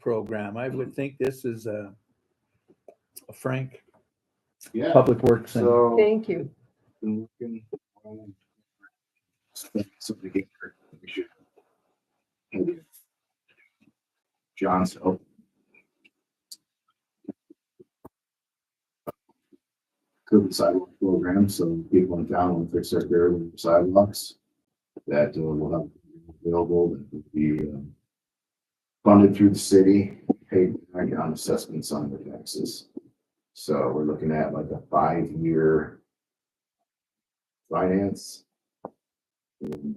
program. I would think this is a Frank Yeah. Public Works thing. So Thank you. been looking something here. We should. John's help. Curb and sidewalk program, so people in town will fix their curb and sidewalks. That will have available, that will be funded through the city, paid on assessments on the taxes. So we're looking at like a 5-year finance. And,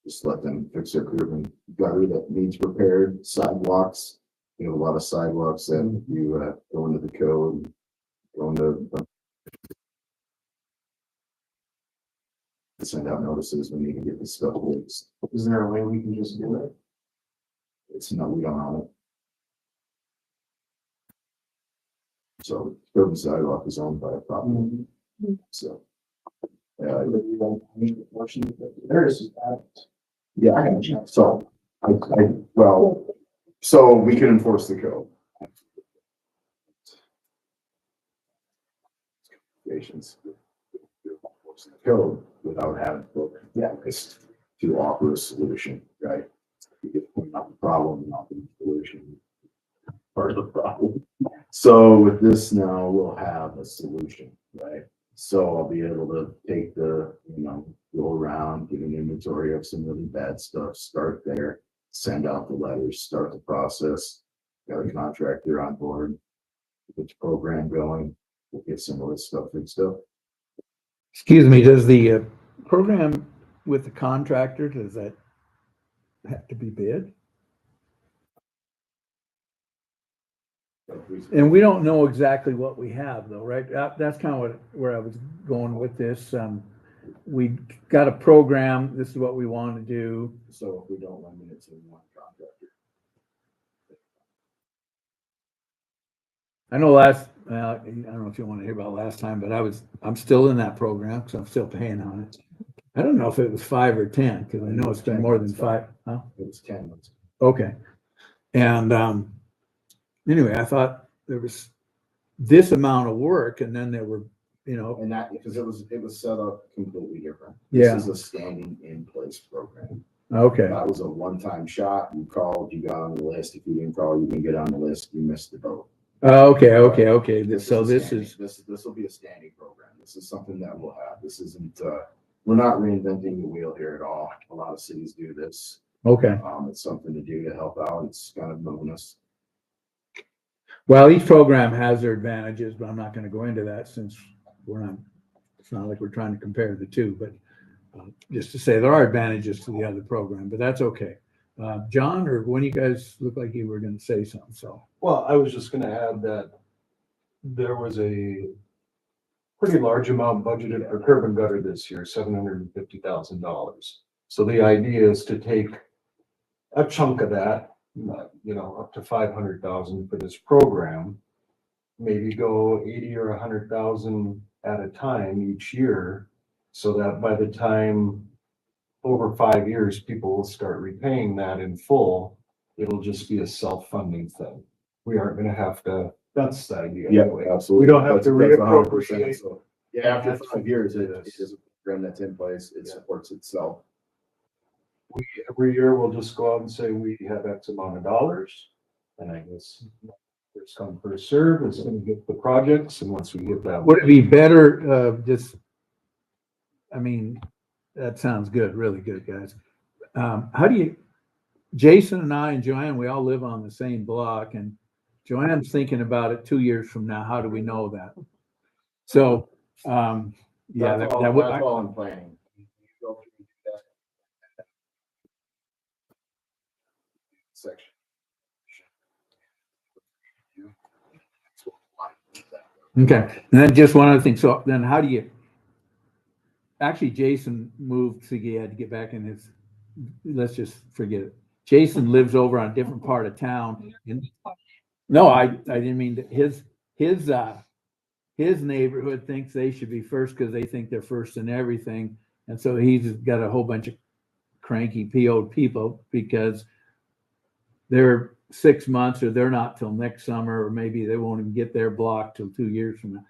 just let them fix their curb and gutter that needs repaired, sidewalks. You know, a lot of sidewalks that you go into the code, go into send out notices when you can get this stuff fixed. Is there a way we can just do it? It's no, we don't own it. So curb and sidewalk is owned by a property. So. There is that. Yeah, so well, so we can enforce the code. Patients. Enforce the code without having it's to offer a solution, right? You get point out the problem, not the solution. Part of the problem. So with this now, we'll have a solution, right? So I'll be able to take the, go around, get an inventory of some really bad stuff, start there, send out the letters, start the process, got a contractor on board, get the program going, we'll get some of this stuff fixed up. Excuse me, does the program with the contractor, does that have to be bid? And we don't know exactly what we have though, right? That's kind of where I was going with this. We got a program, this is what we want to do. So if we don't limit it to one contractor. I know I don't know if you want to hear about last time, but I'm still in that program because I'm still paying on it. I don't know if it was 5 or 10, because I know it's been more than 5. Huh? It was 10 months. Okay. And anyway, I thought there was this amount of work, and then there were, And that, because it was set up completely different. Yeah. This is a standing in place program. okay. That was a one-time shot. You called, you got on the list. If you didn't call, you didn't get on the list. You missed the boat. Okay. So This will be a standing program. This is something that we'll have. This isn't, we're not reinventing the wheel here at all. A lot of cities do this. okay. It's something to do to help out. It's kind of bonus. Well, each program has their advantages, but I'm not going to go into that since it's not like we're trying to compare the two, but just to say there are advantages to the other program, but that's okay. John, or one of you guys looked like you were going to say something, so. Well, I was just gonna add that there was a pretty large amount budgeted for curb and gutter this year, $750,000. So the idea is to take a chunk of that, up to 500,000 for this program, maybe go 80 or 100,000 at a time each year, so that by the time over 5 years, people will start repaying that in full. It'll just be a self-funding thing. We aren't gonna have to, that's the idea. Yeah, anyway. absolutely. We don't have to That's 100%. reappropriate. So, yeah, after 5 years, it is a program that's in place. It supports itself. Every year we'll just go out and say we have X amount of dollars. And I guess first come, first serve is gonna get the projects, and once we get that. Would it be better, that sounds good, really good, guys. Jason and I and Joanne, we all live on the same block, and Joanne's thinking about it 2 years from now. How do we know that? So, yeah, That's all in planning. You go through that section. okay. And then just one other thing. So then how do you, actually, Jason moved, so he had to get back in his, let's just forget it. Jason lives over on a different part of town. No, I didn't mean that. His neighborhood thinks they should be first because they think they're first in everything. And so he's got a whole bunch of cranky PO'd people because they're 6 months, or they're not till next summer, or maybe they won't even get their block till 2 years from now.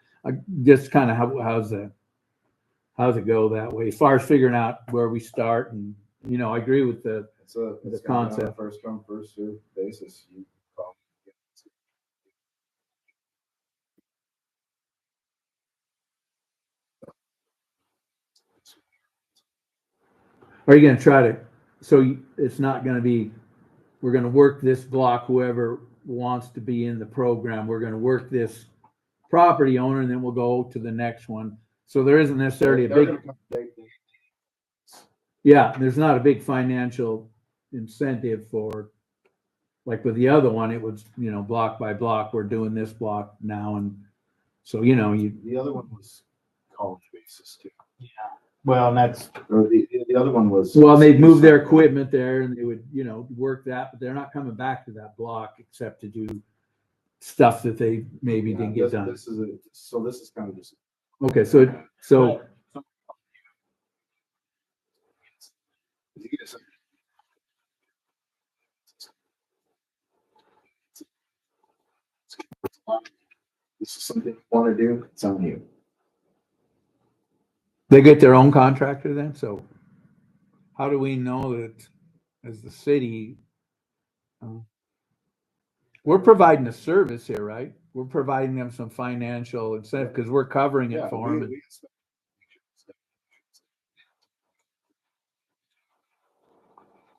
Just kind of how's it go that way? As far as figuring out where we start, and I agree with the It's gonna be on a concept. first come, first served basis. You probably get- Are you going to try to? So it's not going to be. We're going to work this block. Whoever wants to be in the program, we're going to work this property owner, and then we'll go to the next one. So there isn't necessarily a They're big. gonna come- Yeah, there's not a big financial incentive for, like with the other one, it was, block by block, we're doing this block now. And so, The other one was college basis too. Well, and that's, Or the other one was. well, they'd move their equipment there and they would, work that, but they're not coming back to that block except to do stuff that they maybe didn't get done. This is kind of just. Okay, so This is something you want to do, it's on you. they get their own contractor then, so how do we know that as the city, we're providing a service here, right? We're providing them some financial incentive because we're covering it for them.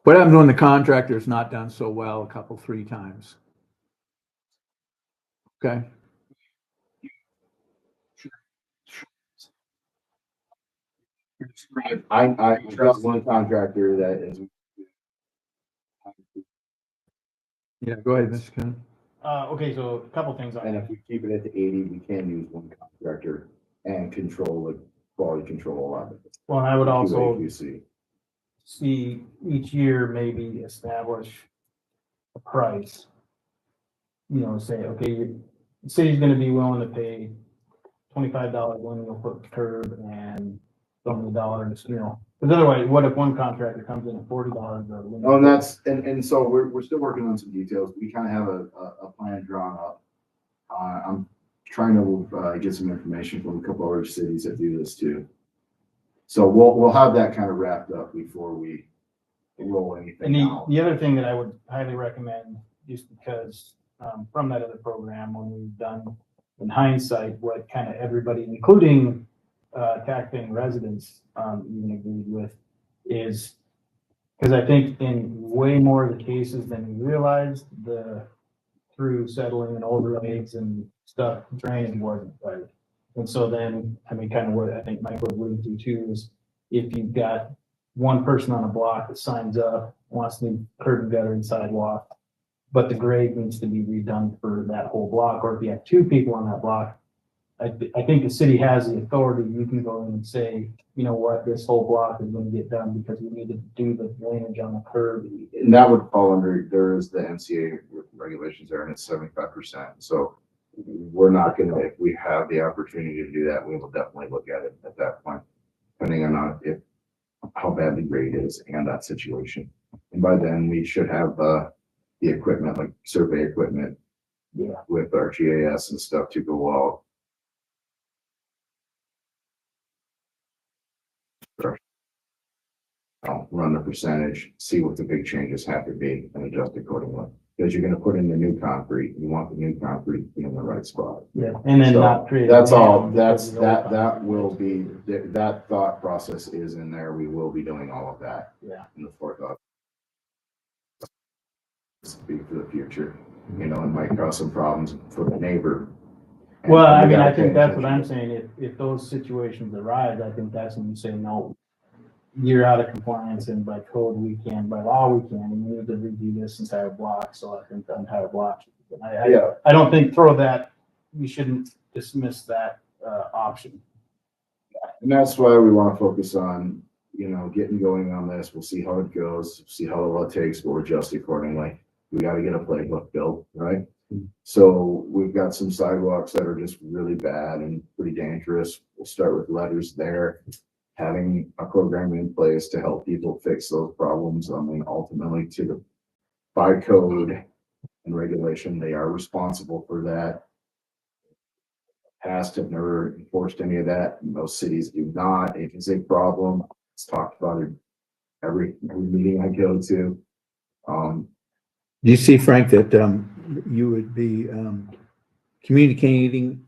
What happens when the contractor's not done so well a couple, 3 times? Okay, I trust one contractor that is. yeah, go ahead, Mr. Kennedy. okay, so a couple things on And it. if we keep it at the 80, we can use one contractor and control the quality control of it. Well, and I would also QA/QC. see each year maybe establish a price. Say, okay, the city's gonna be willing to pay $25 lineal foot curb and $70, because otherwise, what if one contractor comes in at $40 a lineal? Oh, and that's, and so we're still working on some details. We kind of have a plan drawn up. I'm trying to get some information from a couple other cities that do this too. So we'll have that kind of wrapped up before we roll anything And out. the other thing that I would highly recommend, just because from that other program, when we've done in hindsight, what kind of everybody, including taxpaying residents, even agreed with, is because I think in way more of the cases than we realized, through settling and overlays and stuff, drainage wasn't right. And so then, kind of what I think Mike was alluding to too is if you've got one person on a block that signs up, wants to curb and gutter and sidewalk, but the grade needs to be redone for that whole block, or if you have 2 people on that block, I think the city has the authority. You can go in and say, you know what, this whole block is going to get done because we need to do the drainage on the curb. And that would fall under, there is the MCA regulations there, and it's 75%. So we're not gonna, if we have the opportunity to do that, we will definitely look at it at that point, depending on how bad the grade is and that situation. And by then we should have the equipment, like survey equipment, with our GIS and stuff to go out. Run the percentage, see what the big changes have to be, and adjust accordingly. Because you're gonna put in the new concrete, you want the new concrete to be in the right spot. Yeah, and then So not create. That's all, because of the old that will be, that thought process is in there. We will be doing all of that. Yeah. In the forethought. Speak for the future, it might cause some problems for the neighbor. Well, And we I gotta pay think that's what attention. I'm saying. If those situations arise, I think that's when you say, no, you're out of compliance, and by code we can, by law we can, and we need to redo this entire block. So I think the entire block. I don't think we shouldn't dismiss that option. And that's why we want to focus on, getting going on this. We'll see how it goes, see how long it takes, we'll adjust accordingly. We got to get a playbook built, right? So we've got some sidewalks that are just really bad and pretty dangerous. We'll start with letters there, having a program in place to help people fix those problems. Ultimately by code and regulation, they are responsible for that. Past have never enforced any of that. Most cities do not. It is a problem. It's talked about it every meeting I go to. Do you see, Frank, that you would be communicating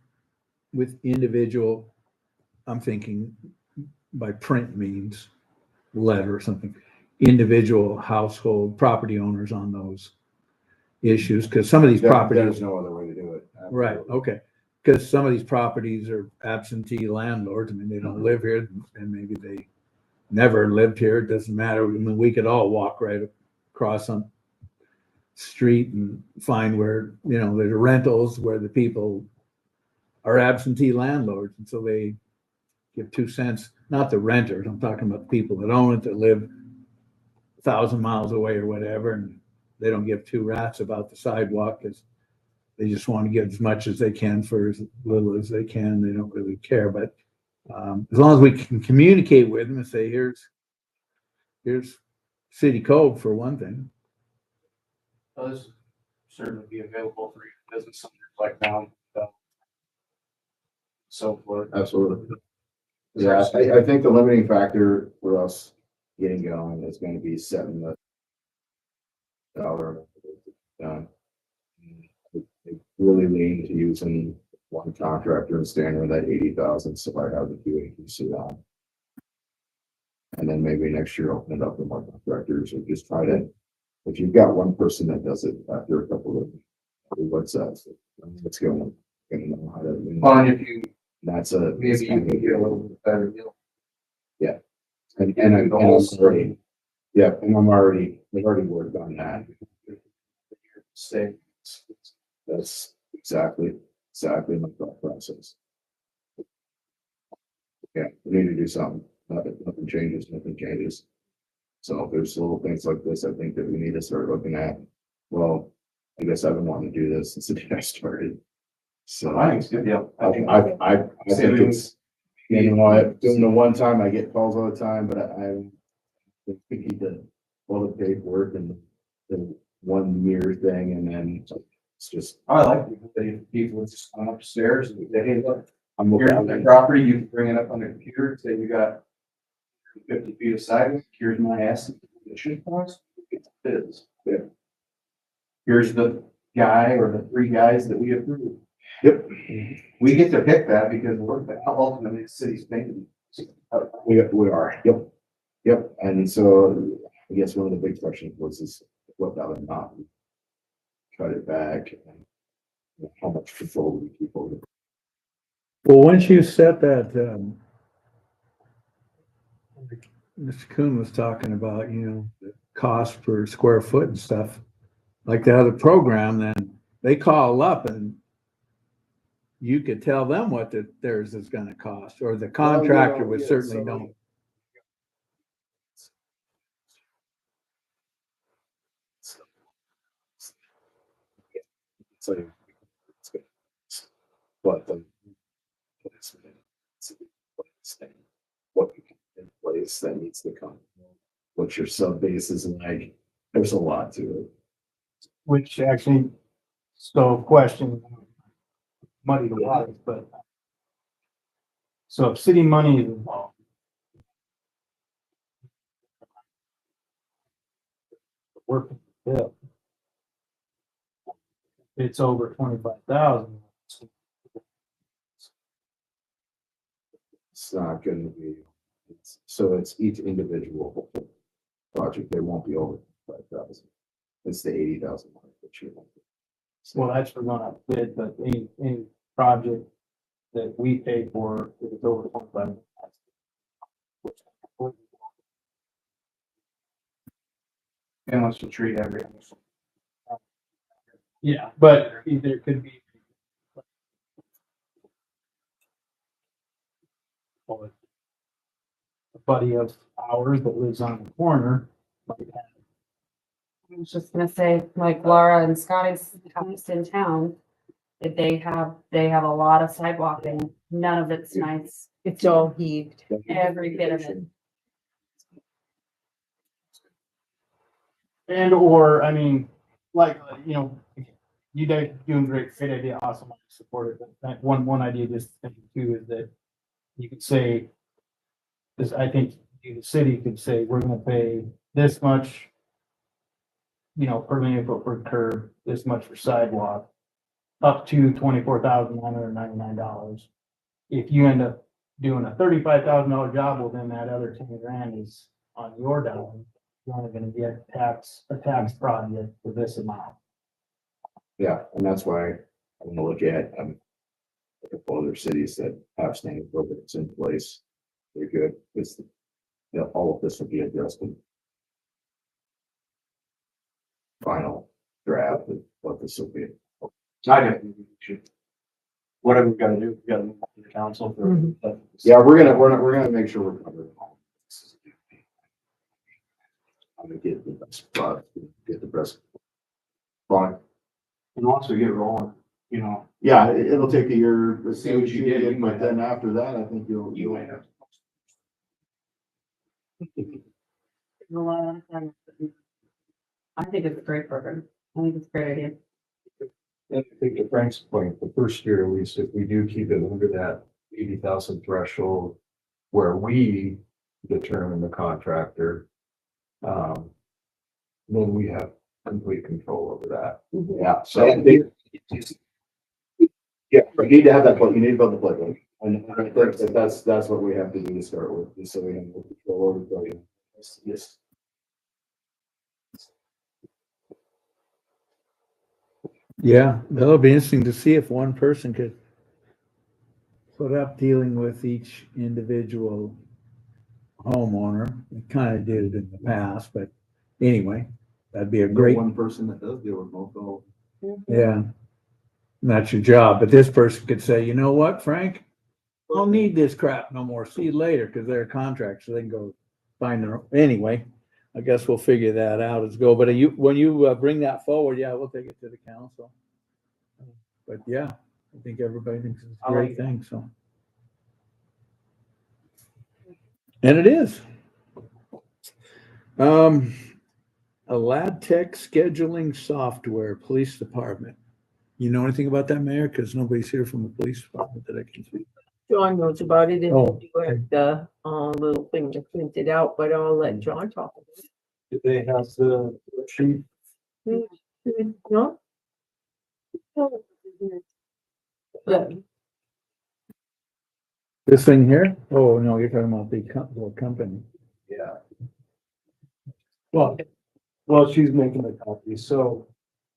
with individual, I'm thinking by print means letter or something, individual household property owners on those issues? Because some of these There's properties, no other way to do it. right, okay. Because some of these properties are absentee landlords. I mean, they don't live here and maybe they never lived here. It doesn't matter. I mean, we could all walk right across on street and find where, you know, there's rentals where the people are absentee landlords. And so they give 2 cents, not the renters. I'm talking about the people that own it, that live 1,000 miles away or whatever. And they don't give two rats about the sidewalk because they just want to get as much as they can for as little as they can. They don't really care. But as long as we can communicate with them and say, here's city code for one thing. Those certainly be available for your business owners like now. So forth. Absolutely. Yeah, I think the limiting factor for us getting going is going to be setting the dollar done. They really lean to using one contractor and staying with that 80,000. So I have the QAQC on. And then maybe next year open it up to more contractors or just try to, if you've got one person that does it after a couple of, what's that? It's going to know how to. Well, and if you, That's a. maybe you can get a little bit better deal. And I'm already, yeah, and I've already worked on that. Stay. That's exactly my thought process. Yeah, we need to do something. Nothing changes. So if there's little things like this, I think that we need to start looking at. Well, I guess I've been wanting to do this since the day I started. So I think it's good deal. I think it's, you know, doing the one time, I get calls all the time, but I think we need to, all the paperwork and the 1 year thing, and then it's just, I like people just come upstairs and say, hey, look, I'm here's looking my at property. You can bring it up on the computer, say you got 50 feet of sidewalk. Here's my estimate. It should cost. It is. Yeah. Here's the guy or the 3 guys that we approved. Yep. We get to pick that because we're ultimately the city's paying. We are, yep, and so I guess one of the big questions was is what that would not cut it back and how much control we keep over. Well, once you set that, Mr. Kuhn was talking about, you know, the cost per square foot and stuff, like the other program, then they call up and you could tell them what theirs is gonna cost, or the contractor would certainly know. So it's good. But what you can in place that needs to come. What your sub base is like, there's a lot to it. Which actually, so question, muddy the waters, but so if city money is involved, working bill, it's over 25,000. It's not gonna be, so it's each individual project, they won't be over 5,000. It's the 80,000 mark that you want. Well, that's for going up bid, but any project that we pay for, if it's over 25. And let's just treat every. Yeah, but there could be. A buddy of ours that lives on the corner might have. I was just gonna say, like Laura and Scotty's house in town, if they have a lot of sidewalk and none of it's nice. It's all heaved, every bit of it. And or, I mean, like, you guys doing great, great idea, awesome, I support it, but one idea just thinking too is that you could say, this, I think the city could say, we're gonna pay this much, per linear foot per curb, this much for sidewalk, up to $24,999. If you end up doing a $35,000 job, well, then that other 10 grand is on your dime. You're only gonna get a tax project for this amount. Yeah, and that's why I'm gonna look at, a couple other cities that have standing programs in place. They're good. It's, all of this will be adjusted. Final draft of what this will be. I definitely think we should. Whatever we gotta do, we gotta move to the council for. Yeah, we're gonna make sure we're covered. I'm gonna get the best spot, get the best. Fine. And once we get rolling, Yeah, it'll take a year to see See what what you you get, get, you but might then after that, I think you you'll. might have. A lot of time. I think it's a great program. I think it's a great idea. And I think to Frank's point, the first year, at least, if we do keep it under that 80,000 threshold where we determine the contractor, then we have complete control over that. Yeah, so I think. Yeah, you need to have that, you need to build the playbook. And I think that's what we have to do to start with, just so we have control over the program. Yes. Yeah, that'll be interesting to see if one person could put up dealing with each individual homeowner. We kind of did it in the past, but anyway, that'd be a great, One person that does deal with both. yeah. That's your job, but this person could say, you know what, Frank? I don't need this crap no more. See you later, because they're a contract, so they can go find their, anyway. I guess we'll figure that out as go, but when you bring that forward, yeah, we'll take it to the council. But yeah, I think everybody thinks it's a great thing, so. And it is. Aladtec scheduling software, police department. You know anything about that, Mayor? Because nobody's here from the police department that I can see. John knows about it and Oh, you have the little thing to print it out, but I'll let John talk about Do they have the sheet? it. No? Yeah, This thing here? Oh, no, you're talking about the company. Yeah. Well, she's making a copy. So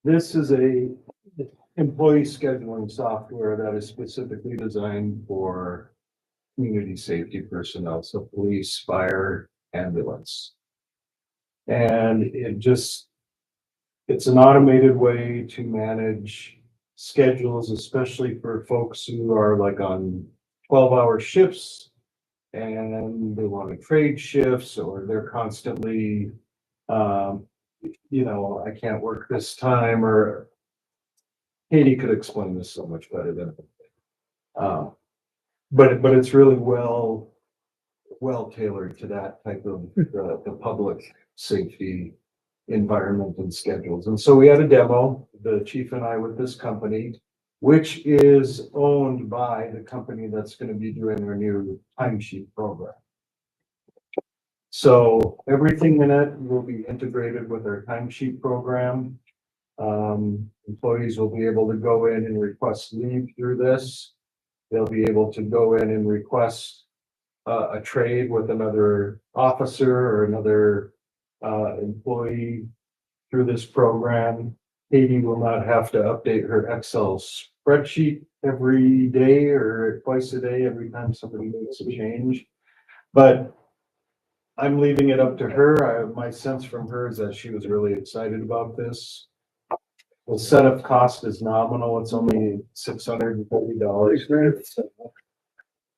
this is a employee scheduling software that is specifically designed for community safety personnel, so police, fire, ambulance. And it's an automated way to manage schedules, especially for folks who are like on 12-hour shifts and they want to trade shifts, or they're constantly, I can't work this time, or Katie could explain this so much better than but it's really well tailored to that type of the public safety environment and schedules. And so we had a demo, the chief and I, with this company, which is owned by the company that's going to be doing our new timesheet program. So everything in it will be integrated with our timesheet program. Employees will be able to go in and request leave through this. They'll be able to go in and request a trade with another officer or another employee through this program. Katie will not have to update her Excel spreadsheet every day or twice a day every time somebody makes a change. But I'm leaving it up to her. My sense from her is that she was really excited about this. The setup cost is nominal. It's only $630.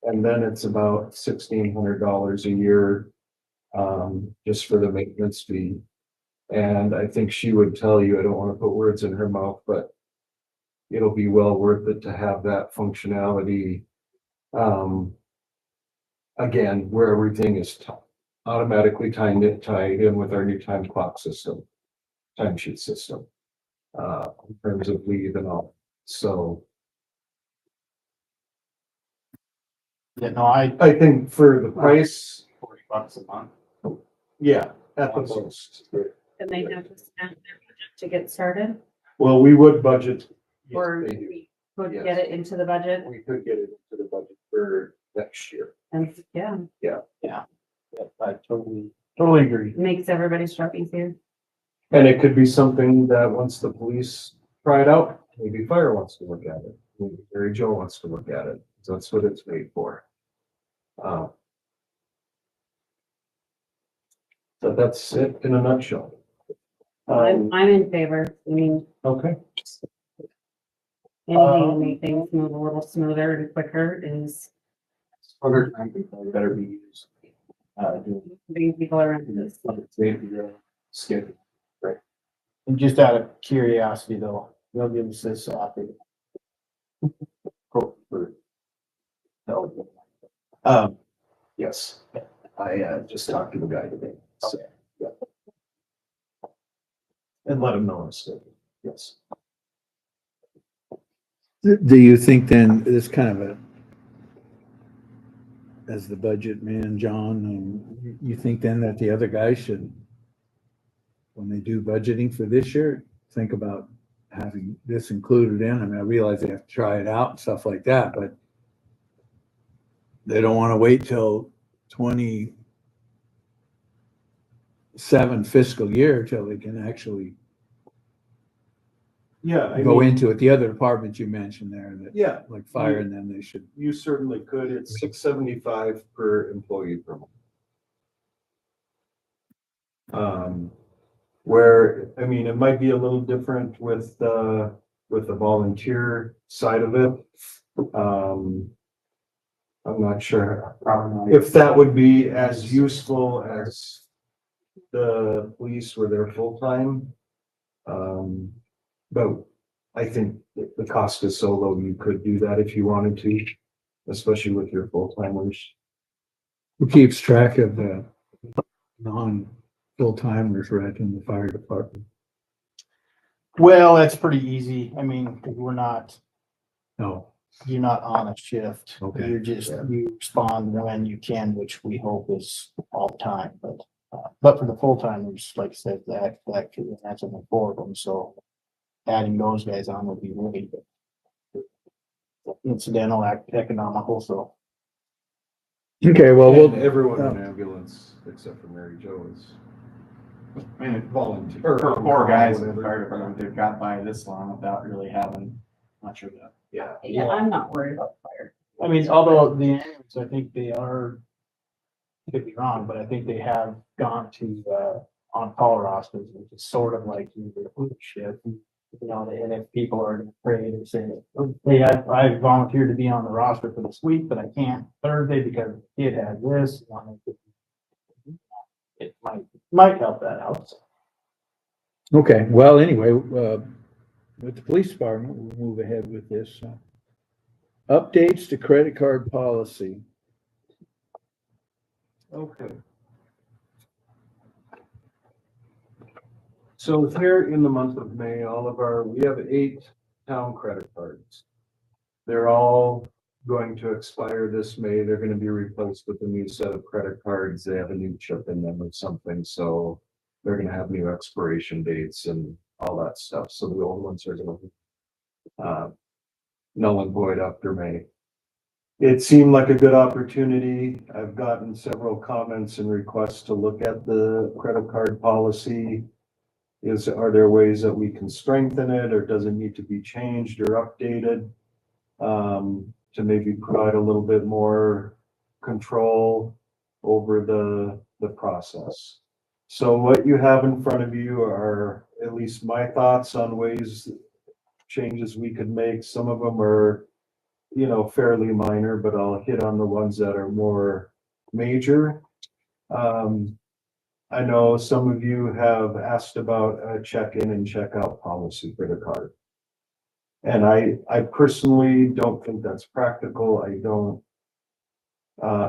And then it's about $1,600 a year, just for the maintenance fee. And I think she would tell you, I don't want to put words in her mouth, but it'll be well worth it to have that functionality. Again, where everything is automatically tied in with our new time clock system, timesheet system. in terms of leave and all. So Yeah, no, I think for the price, $40 a month. yeah, at the most. And they have to spend their budget to get started, Well, we would budget. or They do. we could Yes. get it into the budget, We could get it into the budget for next year. and yeah, Yeah, I totally agree. makes everybody's job easier. And it could be something that once the police try it out, maybe fire wants to look at it. Maybe Mary Jo wants to look at it. So that's what it's made for. So that's it in a nutshell. I'm in favor, I mean, Okay. anything to make things move a little smoother and quicker is Other time probably better be used. bringing people around this. Schedule. And just out of curiosity though, they'll give us this offer. Yes, I just talked to the guy today. So, And let them know it's yes. Do you think then, this kind of a, as the budget man, John, you think then that the other guys should, when they do budgeting for this year, think about having this included in? I mean, I realize they have to try it out and stuff like that, but they don't want to wait till 27 fiscal year till they can actually Yeah, I go mean, into it. The other departments you mentioned there, that yeah, like fire, and then they should. you certainly could. It's $675 per employee per month. Where, I mean, it might be a little different with the volunteer side of it. I'm not sure if that would be as useful as the police where they're full-time. But I think the cost is so low, you could do that if you wanted to, especially with your full-timers. Who keeps track of the non-full-timers right in the fire department? Well, that's pretty easy. I mean, 'cause No. you're not on a shift. Okay. You're just, you respond when you can, which we hope is all the time, but for the full timers, like I said, that's only 4 of them, so adding those guys on would be really incidental, economical, so. Okay, well, And we'll, everyone in ambulance, except for Mary Jo, is I mean, volunteer. for 4 guys in the fire department, they've got by this long without really having much of that. Yeah. Yeah, I'm not worried about fire. I mean, although the ambulance, I think they are, could be wrong, but I think they have gone to, on-call rosters, which is sort of like your food shift. You know, and if people are afraid and saying, hey, I volunteered to be on the roster for this week, but I can't Thursday because the kid had this. It might help that out. okay, well, anyway, with the police department, we'll move ahead with this. Updates to credit card policy. Okay. So here in the month of May, we have 8 town credit cards. They're all going to expire this May. They're gonna be replaced with a new set of credit cards. They have a new chip in them or something, so they're gonna have new expiration dates and all that stuff. So the old ones are gonna be null and void after May. It seemed like a good opportunity. I've gotten several comments and requests to look at the credit card policy. Are there ways that we can strengthen it, or does it need to be changed or updated? To maybe provide a little bit more control over the process. So what you have in front of you are at least my thoughts on changes we could make. Some of them are, fairly minor, but I'll hit on the ones that are more major. I know some of you have asked about a check-in and check-out policy for the card. And I personally don't think that's practical. I don't,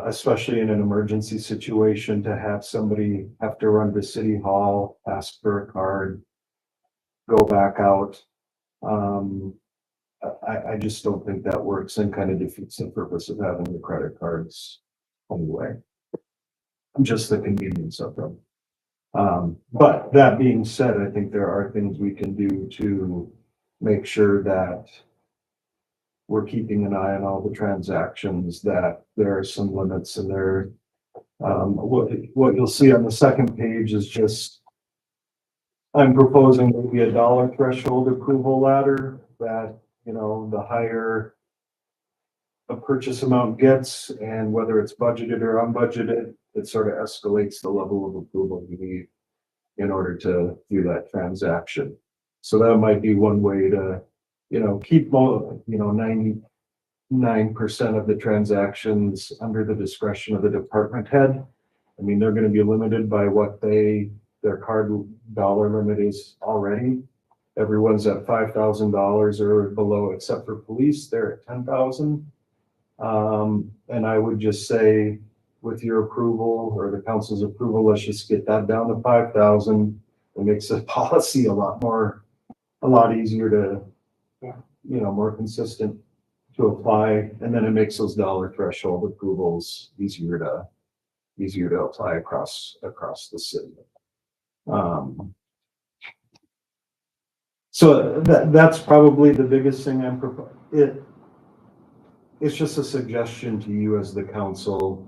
especially in an emergency situation, to have somebody have to run to City Hall, ask for a card. go back out. I just don't think that works and kind of defeats the purpose of having the credit cards anyway. Just the convenience of them. But that being said, I think there are things we can do to make sure that we're keeping an eye on all the transactions, that there are some limits in there. What you'll see on the second page is just, I'm proposing maybe a dollar threshold approval ladder that, you know, the higher a purchase amount gets, and whether it's budgeted or unbudgeted, it sort of escalates the level of approval you need in order to do that transaction. So that might be one way to, you know, keep, 99% of the transactions under the discretion of the department head. I mean, they're going to be limited by what their card dollar limit is already. Everyone's at $5,000 or below, except for police, they're at 10,000. And I would just say, with your approval or the council's approval, let's just get that down to 5,000. It makes the policy a lot easier to, more consistent to apply. And then it makes those dollar threshold approvals easier to apply across the city. So that's probably the biggest thing I'm proposing. It's just a suggestion to you as the council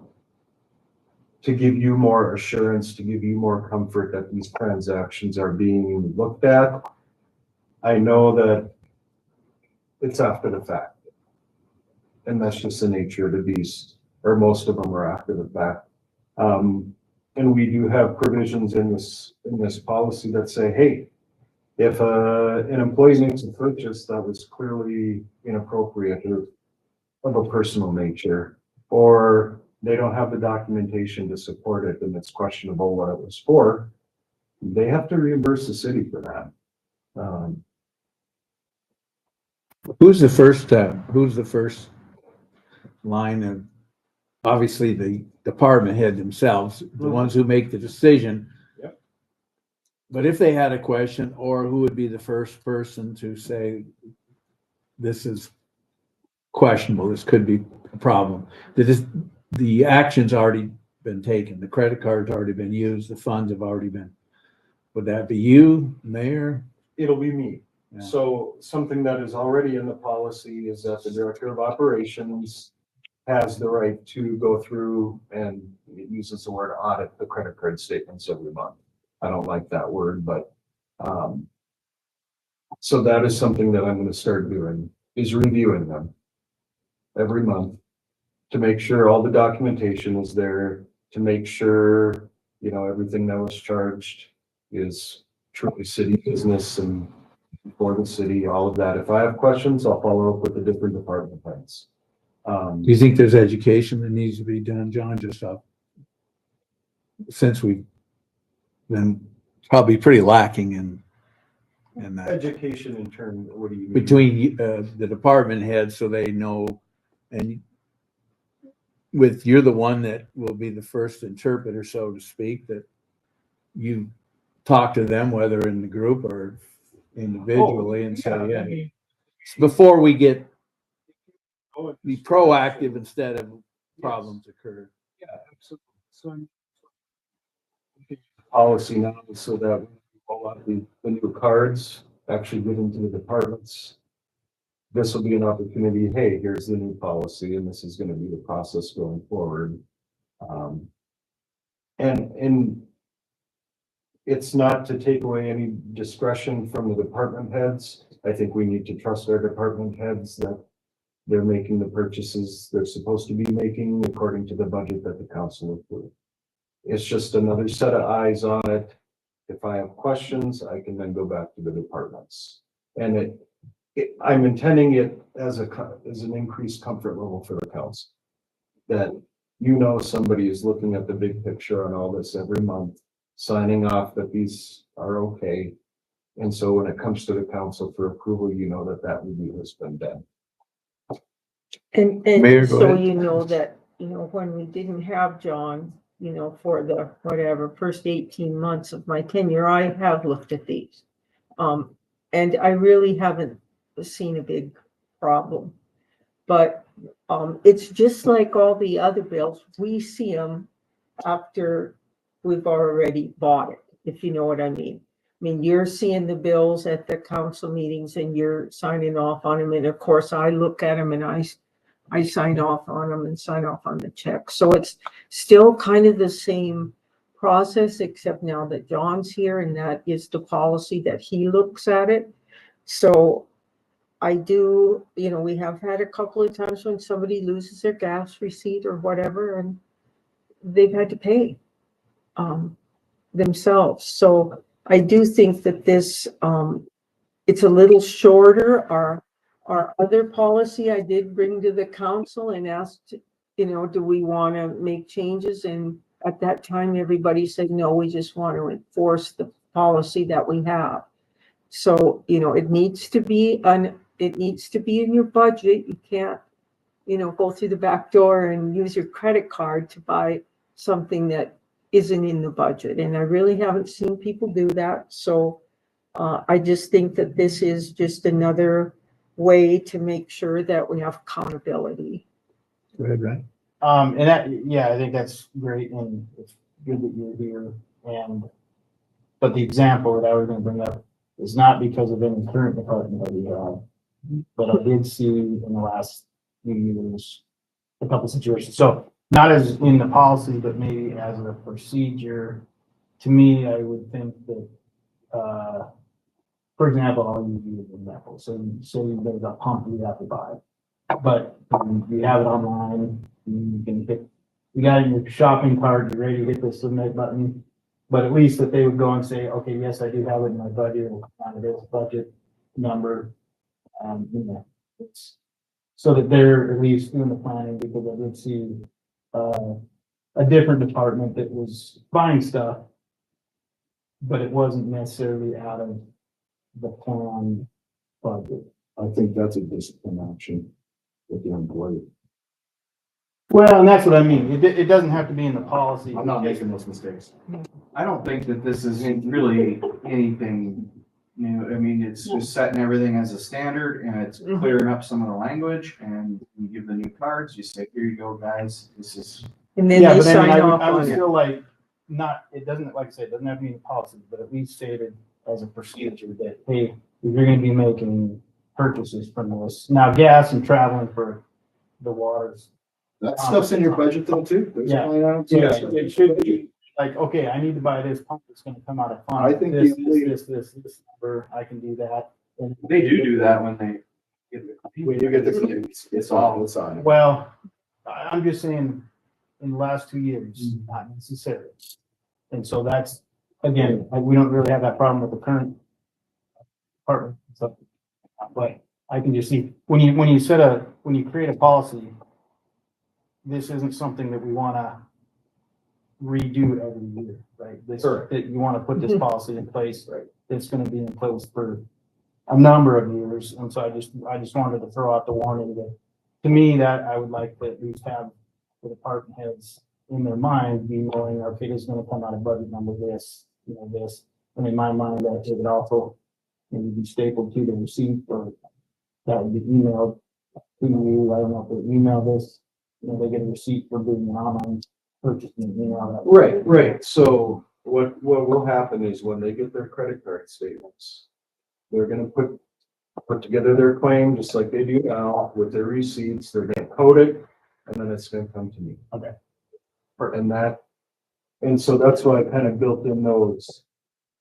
to give you more assurance, to give you more comfort that these transactions are being looked at. I know that it's after the fact, and that's just the nature of the beast, or most of them are after the fact. And we do have provisions in this policy that say, hey, if an employee makes a purchase that was clearly inappropriate or of a personal nature, or they don't have the documentation to support it and it's questionable what it was for, they have to reimburse the city for that. Who's the first line of, obviously the department head themselves, the ones who make the decision. Yep. But if they had a question, or who would be the first person to say, this is questionable, this could be a problem, the action's already been taken, the credit card's already been used, the funds have already been, would that be you, mayor? It'll be me. Yeah. So something that is already in the policy is that the director of operations has the right to go through, and it uses the word audit, the credit card statements every month. I don't like that word, but so that is something that I'm going to start doing, is reviewing them every month to make sure all the documentation is there, to make sure, everything that was charged is truly city business and for the city, all of that. If I have questions, I'll follow up with the different department heads. Do you think there's education that needs to be done, John, since we've been probably pretty lacking in that? Education in turn, what do you mean? Between the department heads, so they know, and you're the one that will be the first interpreter, so to speak, that you talk to them, whether in the group or individually, and say, yeah, before we get be proactive instead of problems occur. Yeah, absolutely. So policy now, so that a lot of the new cards actually get into the departments. This will be an opportunity. Hey, here's the new policy, and this is going to be the process going forward. And it's not to take away any discretion from the department heads. I think we need to trust our department heads that they're making the purchases they're supposed to be making according to the budget that the council approved. It's just another set of eyes on it. If I have questions, I can then go back to the departments. And I'm intending it as an increased comfort level for the council. That somebody is looking at the big picture on all this every month, signing off that these are okay. And so when it comes to the council for approval, that review has been done. And Mayor, go so ahead. that, when we didn't have John, for the first 18 months of my tenure, I have looked at these. And I really haven't seen a big problem. But it's just like all the other bills, we see them after we've already bought it, if you know what I mean. I mean, you're seeing the bills at the council meetings and you're signing off on them. And of course, I look at them and I sign off on them and sign off on the check. So it's still kind of the same process, except now that John's here and that is the policy that he looks at it. So I do, we have had a couple of times when somebody loses their gas receipt or whatever, and they've had to pay themselves. So I do think that this, it's a little shorter. Our other policy I did bring to the council and asked, do we want to make changes? And at that time, everybody said, no, we just want to enforce the policy that we have. So, it needs to be in your budget. You can't, go through the back door and use your credit card to buy something that isn't in the budget. And I really haven't seen people do that. So I just think that this is just another way to make sure that we have accountability. Go ahead, Ryan. And that, yeah, I think that's great, and it's good that you're here. But the example that I was going to bring up is not because of any current department that we have, but I did see in the last few years a couple situations. So not as in the policy, but maybe as a procedure. To me, I would think that, for example, I'll use you as an example. So there's a pump you have to buy, but you have it online. You can hit, you got it in your shopping cart. You're ready to hit the submit button. But at least that they would go and say, okay, yes, I do have it in my budget. It'll come out of this budget number. It's so that they're at least doing the planning, because I did see a different department that was buying stuff, but it wasn't necessarily out of the plan budget. I think that's a discipline action with the employee. Well, and that's what I mean. It doesn't have to be in the policy. I'm not making those mistakes. I don't think that this is really anything new. I mean, it's just setting everything as a standard, and it's clearing up some of the language, and you give the new cards, you say, here you go, guys, this is. And then Yeah, they but I mean, sign I off would on it. feel like not, it doesn't, like I said, it doesn't have to be in the policy, but at least stated as a procedure that, hey, if you're gonna be making purchases from this, now gas and traveling for the waters. That stuff's in your budget though too? There's Yeah. line item too. Yeah, it should be like, okay, I need to buy this pump that's gonna come out of fund. I think This the number, I can do that. And They do that when they get the. when you get the, it's all, it's on. well, I'm just saying, in the last 2 years, not necessarily. And so that's, again, we don't really have that problem with the current department. So, but I can just see, when you create a policy, this isn't something that we wanna redo every year, right? That you wanna put this policy in place, right? It's gonna be in place for a number of years. And so I just wanted to throw out the warning that, to me, that I would like to at least have the department heads in their mind be knowing, okay, this is gonna come out of budget number this, this. And in my mind, that it would also maybe be stapled to the receipt, or that would be emailed to you. I don't know if they email this, they get a receipt for doing an online purchase and email that. Right. So what will happen is when they get their credit card statements, they're gonna put together their claim just like they do now with their receipts. They're gonna code it, and then it's gonna come to me. Okay. And so that's why I kind of built in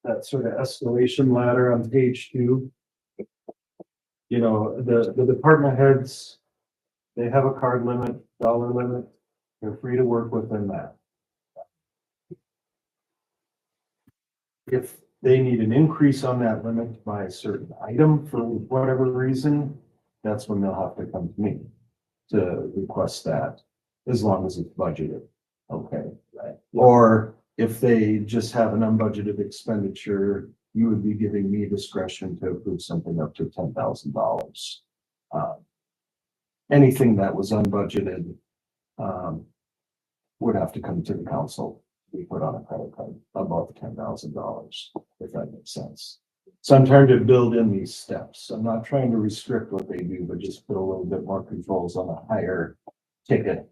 that sort of escalation ladder on page 2. The department heads, they have a card limit, dollar limit. They're free to work within that. If they need an increase on that limit to buy a certain item for whatever reason, that's when they'll have to come to me to request that, as long as it's budgeted. Okay. Right. Or if they just have an unbudgeted expenditure, you would be giving me discretion to approve something up to $10,000. Anything that was unbudgeted would have to come to the council to be put on a credit card above $10,000, if that makes sense. So I'm trying to build in these steps. I'm not trying to restrict what they do, but just put a little bit more controls on the higher ticket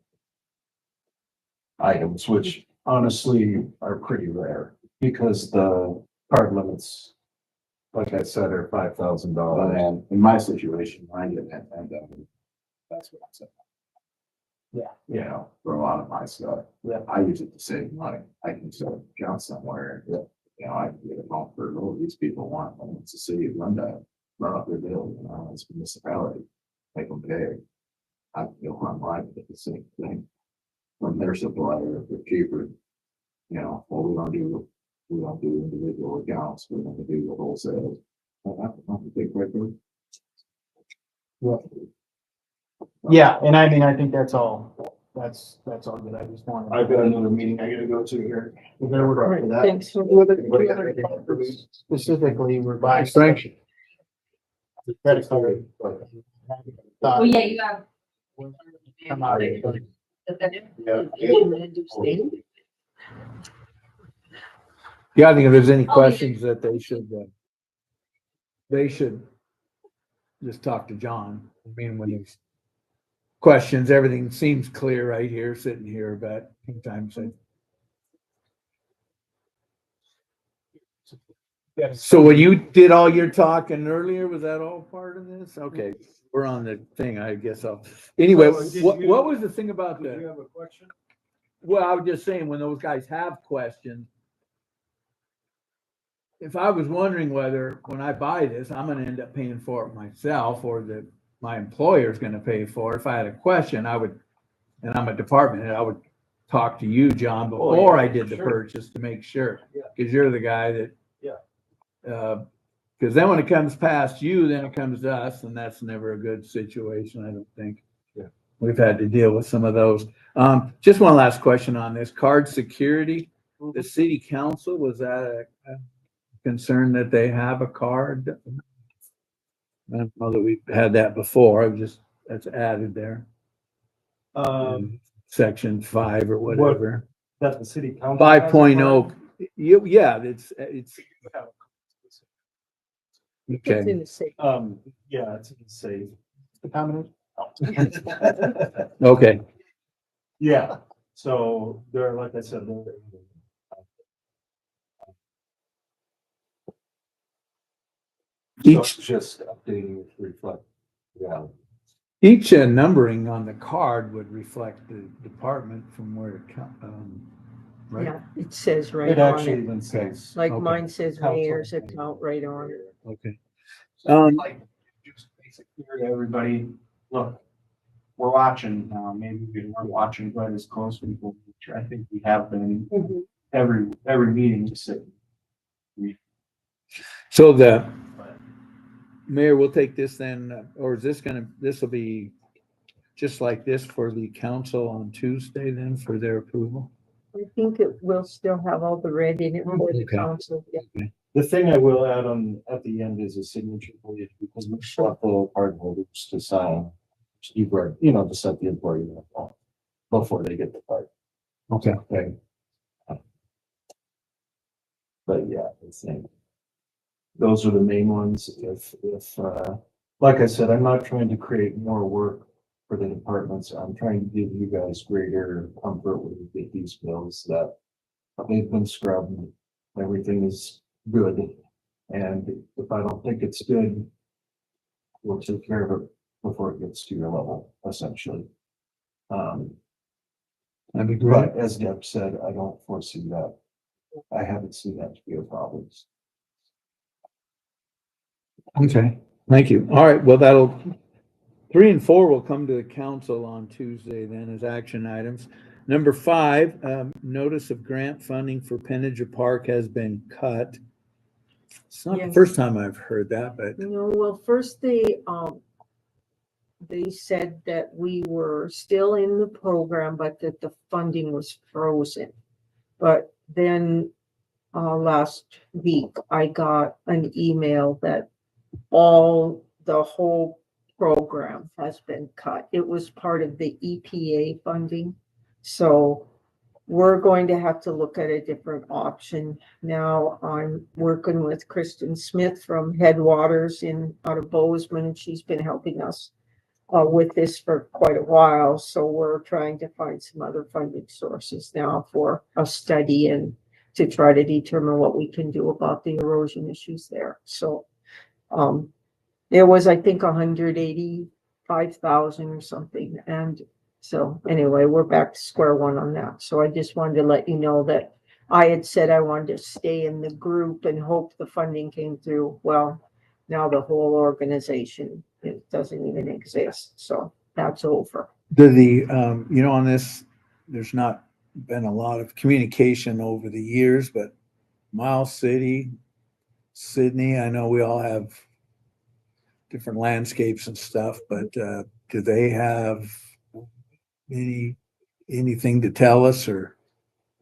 items, which honestly are pretty rare because the card limits, like I said, are $5,000. And in my situation, when I get that, that's what I'm saying. Yeah. You know, for a lot of my stuff. Yeah. I use it to save money. I can set up an account somewhere. You know, I can get a phone for, oh, these people want, when it's a city of Glendale, run up their bill, you know, it's a municipality. Make them pay. I can go online and get the same thing from their supplier for cheaper. You know, well, we don't do individual accounts, we're gonna do the wholesale. Big quicker. Yeah, and I mean, I think that's all good. I just wanted. I've got another meeting I gotta go to here. There were- Right, that. thanks for. Anybody got anything for me? Specifically, we're buying. Thank you. The credit card. Well, yeah, you have. Come out. Yeah, I think if there's any Oh, questions that they should just talk to John. I mean, when there's questions, everything seems clear right here, sitting here, but sometimes so when you did all your talking earlier, was that all part of this? Okay, we're on the thing, I guess anyway, So, did what you- was the thing about Do you the, have a question? well, I was just saying, when those guys have questions, if I was wondering whether, when I buy this, I'm gonna end up paying for it myself, or that my employer's gonna pay for it, if I had a question, I would, and I'm a department head, I would talk to you, John, before I did the sure. purchase to make sure. Yeah. Cause you're the guy that. Cause then when it comes past you, then it comes to us, and that's never a good situation, I don't think. Yeah. We've had to deal with some of those. Just one last question on this, card security. The city council, was that a concern that they have a card? I don't know that we've had that before, that's added there, section 5 or whatever. That the city council. 5.0, yeah, it's, It's okay. in the safe. Yeah, it's safe. The combination. Okay, Yeah, so they're, like I said, each, just updating it to reflect, yeah. each numbering on the card would reflect the department from where it comes, right? Yeah, it says right It on actually it. even says. Like okay. mine says Council. mayor's account right on it. Okay. Like, just basically to everybody, look, we're watching now, maybe we weren't watching quite as close, people, I think we have been every meeting to sit. So the mayor will take this then, or is this will be just like this for the council on Tuesday then for their approval? I think it will still have all the red in it for the Okay. council. Yeah. The thing I will add on at the end is a signature page, because we still have the card holders to sign. To set the employee up before they get the card. Okay. Okay. But yeah, I think those are the main ones. If like I said, I'm not trying to create more work for the departments. I'm trying to give you guys greater comfort when you get these bills that they've been scrubbed. Everything is good. And if I don't think it's good, we'll take care of it before it gets to your level, essentially. That'd be great. But as Deb said, I don't foresee that. I haven't seen that to be a problem. Okay, thank you. All right, well, 3 and 4 will come to the council on Tuesday then as action items. Number 5, notice of grant funding for Penninger Park has been cut. It's not the Yes. first time I've heard that, but No, well, first they said that we were still in the program, but that the funding was frozen. But then, last week, I got an email that the whole program has been cut. It was part of the EPA funding. So, we're going to have to look at a different option. Now I'm working with Kristen Smith from Headwaters out of Bozeman, and she's been helping us with this for quite a while. So we're trying to find some other funding sources now for a study and to try to determine what we can do about the erosion issues there. So it was, I think, 185,000 or something. And so anyway, we're back to square one on that. So I just wanted to let you know that I had said I wanted to stay in the group and hope the funding came through. Well, now the whole organization, it doesn't even exist. So that's over. On this, there's not been a lot of communication over the years, but Miles City, Sydney, I know we all have different landscapes and stuff, but do they have anything to tell us, or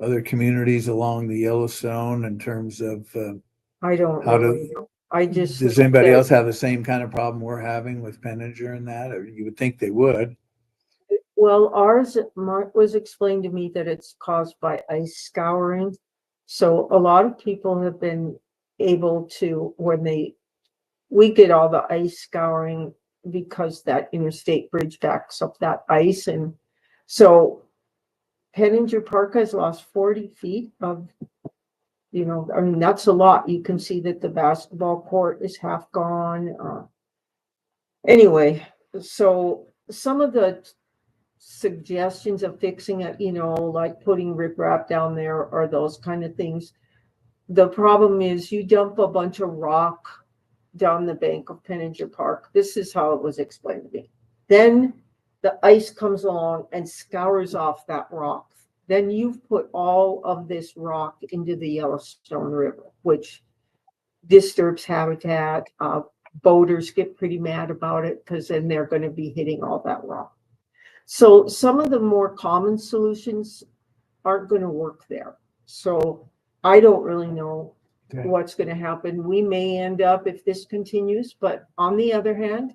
other communities along the Yellowstone in terms of I don't how really to, know. I just. does anybody else have the same kind of problem we're having with Penninger and that? Or you would think they would. Well, ours was explained to me that it's caused by ice scouring. So a lot of people have been able to, we get all the ice scouring because that interstate bridge backs up that ice. And so Penninger Park has lost 40 feet of, I mean, that's a lot. You can see that the basketball court is half gone. Anyway, so some of the suggestions of fixing it, like putting riprap down there or those kind of things. The problem is you dump a bunch of rock down the bank of Penninger Park. This is how it was explained to me. Then the ice comes along and scours off that rock. Then you've put all of this rock into the Yellowstone River, which disturbs habitat. Boaters get pretty mad about it because then they're going to be hitting all that rock. So some of the more common solutions aren't going to work there. So I don't really know what's going to happen. We may end up, if this continues, but on the other hand,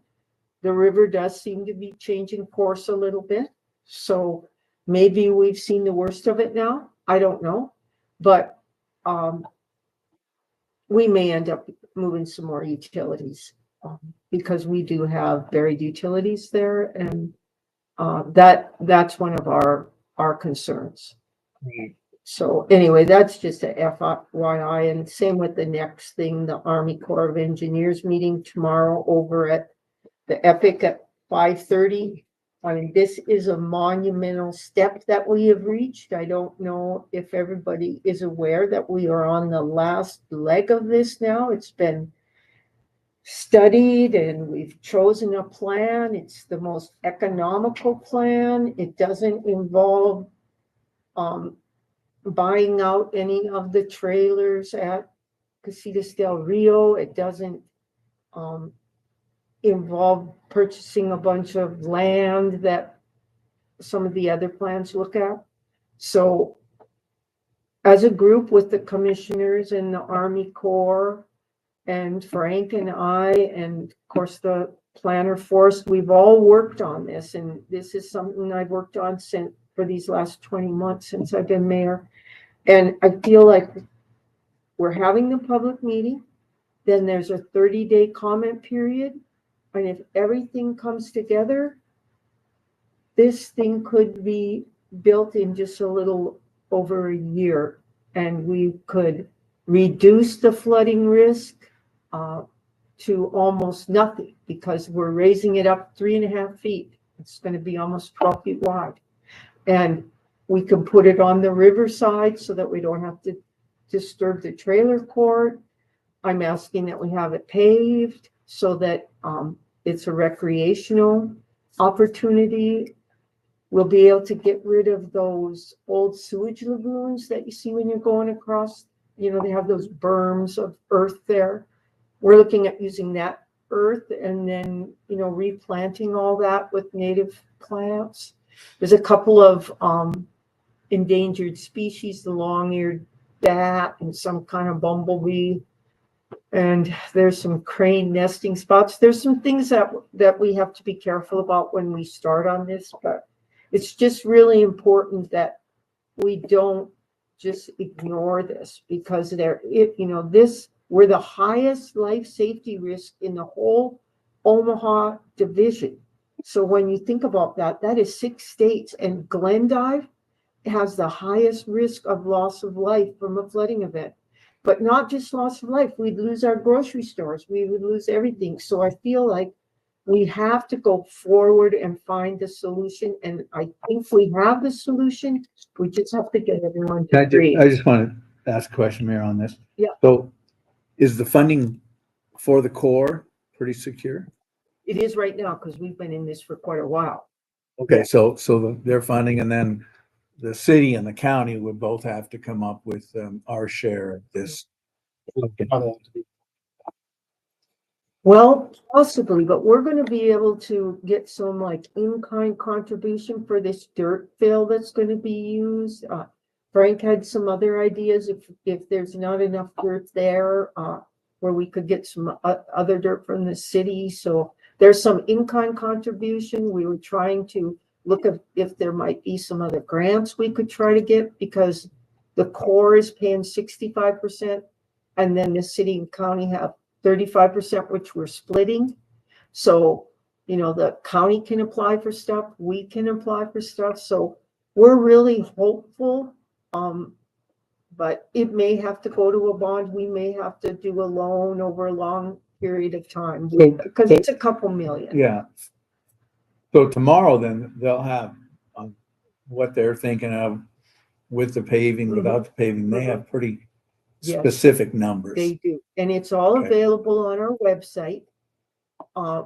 the river does seem to be changing course a little bit. So maybe we've seen the worst of it now. I don't know. But we may end up moving some more utilities because we do have buried utilities there. And that's one of our concerns. So anyway, that's just a FYI, and same with the next thing, the Army Corps of Engineers meeting tomorrow over at the EPEC at 5:30. I mean, this is a monumental step that we have reached. I don't know if everybody is aware that we are on the last leg of this now. It's been studied and we've chosen a plan. It's the most economical plan. It doesn't involve buying out any of the trailers at Casitas del Rio. It doesn't involve purchasing a bunch of land that some of the other plans look at. So as a group with the commissioners and the Army Corps and Frank and I, and of course the planner Forrest, we've all worked on this, and this is something I've worked on for these last 20 months since I've been mayor. And I feel like we're having the public meeting, then there's a 30-day comment period. And if everything comes together, this thing could be built in just a little over a year. And we could reduce the flooding risk to almost nothing because we're raising it up 3.5 feet. It's going to be almost 12 feet wide. And we can put it on the riverside so that we don't have to disturb the trailer court. I'm asking that we have it paved so that it's a recreational opportunity. We'll be able to get rid of those old sewage lagoons that you see when you're going across. They have those berms of earth there. We're looking at using that earth and then, replanting all that with native plants. There's a couple of endangered species, the long-eared bat and some kind of bumblebee. And there's some crane nesting spots. There's some things that we have to be careful about when we start on this, but it's just really important that we don't just ignore this because we're the highest life safety risk in the whole Omaha division. So when you think about that, that is 6 states, and Glendive has the highest risk of loss of life from a flooding event. But not just loss of life, we'd lose our grocery stores, we would lose everything. So I feel like we have to go forward and find the solution. And I think we have the solution. We just have to get everyone to agree. I just want to ask a question, Mayor, on this. Yeah. So is the funding for the Corps pretty secure? It is right now because we've been in this for quite a while. Okay, so their funding, and then the city and the county would both have to come up with our share of this. Okay. Well, possibly, but we're gonna be able to get some like in-kind contribution for this dirt fill that's gonna be used. Frank had some other ideas if there's not enough dirt there, where we could get some other dirt from the city. So there's some in-kind contribution. We were trying to look at if there might be some other grants we could try to get, because the Corps is paying 65%, and then the city and county have 35%, which we're splitting. So, the county can apply for stuff, we can apply for stuff. So we're really hopeful. But it may have to go to a bond. We may have to do a loan over a long period of time because it's a couple million. Yeah. So tomorrow then they'll have what they're thinking of with the paving, without the paving. They have pretty Yes. specific numbers. They do. And it's all Okay. available on our website.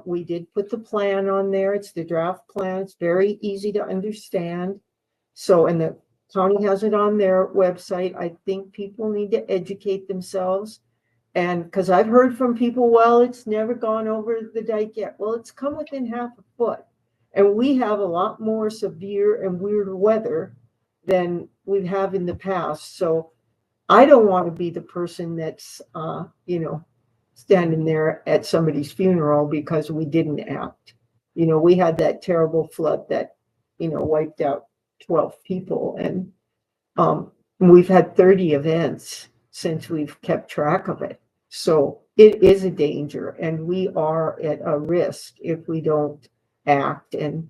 We did put the plan on there. It's the draft plan. It's very easy to understand. So, and the county has it on their website. I think people need to educate themselves. And because I've heard from people, well, it's never gone over the dike yet. Well, it's come within half a foot. And we have a lot more severe and weird weather than we have in the past. So I don't want to be the person that's, standing there at somebody's funeral because we didn't act. We had that terrible flood that, wiped out 12 people, and we've had 30 events since we've kept track of it. So it is a danger, and we are at a risk if we don't act. And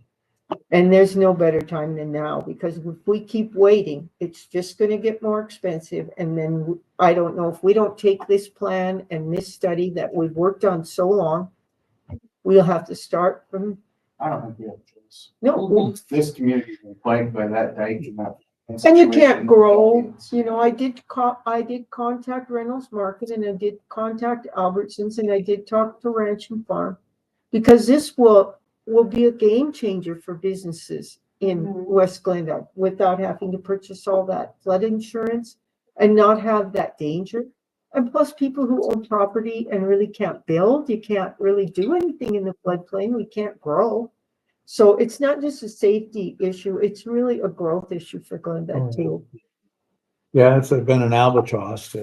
there's no better time than now, because if we keep waiting, it's just going to get more expensive. And then I don't know, if we don't take this plan and this study that we've worked on so long, we'll have to start from. I don't think we have a choice. No. This community is plagued by that dike and that. And you can't grow. I did contact Reynolds Market, and I did contact Albertsons, and I did talk to Ranch and Farm, because this will be a game changer for businesses in West Glendive without having to purchase all that flood insurance and not have that danger. And plus, people who own property and really can't build, you can't really do anything in the floodplain. We can't grow. So it's not just a safety issue. It's really a growth issue for Glendive too. Yeah, it's been an albatross.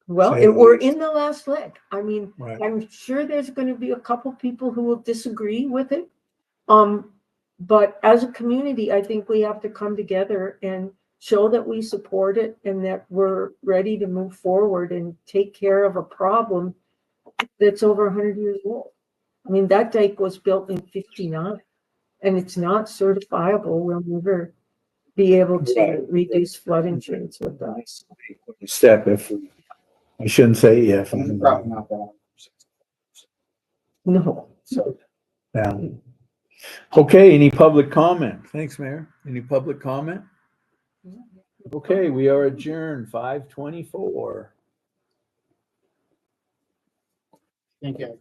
Well, Say the we're least. in the last leg. I mean, Right. I'm sure there's going to be a couple people who will disagree with it. But as a community, I think we have to come together and show that we support it and that we're ready to move forward and take care of a problem that's over 100 years old. I mean, that dike was built in 59, and it's not certifiable. We'll never be able to reduce flood insurance with that. Step I shouldn't say if. Probably not that. No. Yeah. Okay, any public comment? Thanks, Mayor. Any public comment? Okay, we are adjourned 5:24. Thank you.